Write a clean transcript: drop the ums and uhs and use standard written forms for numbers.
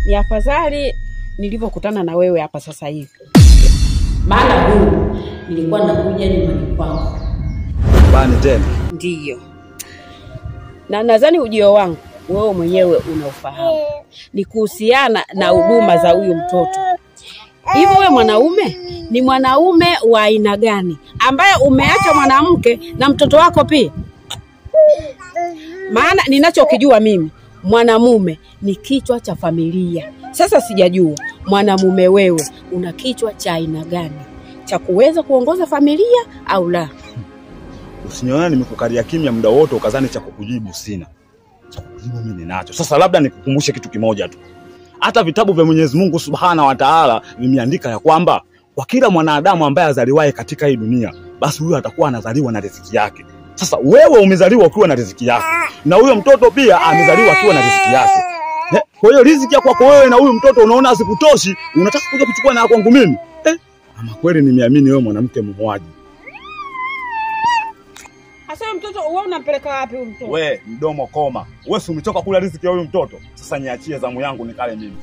ni afadhali nilivyokutana na wewe hapa sasa hivi. Maana huyu nilikuwa nakuja nyumbani kwangu. Bani tena? Ndiyo. Na nadhani ujio wangu wewe mwenyewe unaofahamu. Ni kuhusiana na huduma za huyu mtoto. Hivi wewe mwanaume ni mwanaume wa aina gani ambaye umeacha mwanamke na mtoto wako pia? Maana ninachokijua mimi, mwanamume ni kichwa cha familia. Sasa sijajua mwanamume wewe una kichwa cha aina gani cha kuweza kuongoza familia au la. Usiniona nimekukalia kimya muda wote ukazani cha kukujibu sina. Cha kukujibu mimi ninacho. Sasa labda nikukumbushe kitu kimoja tu. Hata vitabu vya Mwenyezi Mungu Subhanahu wa Ta'ala vimeandika ya kwamba kwa kila mwanadamu ambaye azaliwaye katika hii dunia, basi huyo atakuwa anazaliwa na riziki yake. Sasa wewe umezaliwa ukiwa na riziki yako, na huyo mtoto pia amezaliwa akiwa na riziki yake. Kwa hiyo riziki ya kwako wewe na huyu mtoto unaona asikutoshi, unataka kuja kuchukua na kwangu mimi? Ama kweli nimeamini wewe mwanamke muuaji. Hasa mtoto wewe unampeleka wapi huyu mtoto? Wewe mdomo koma. Wewe si umetoka kula riziki ya huyu mtoto. Sasa niachie zamu yangu nikale mimi.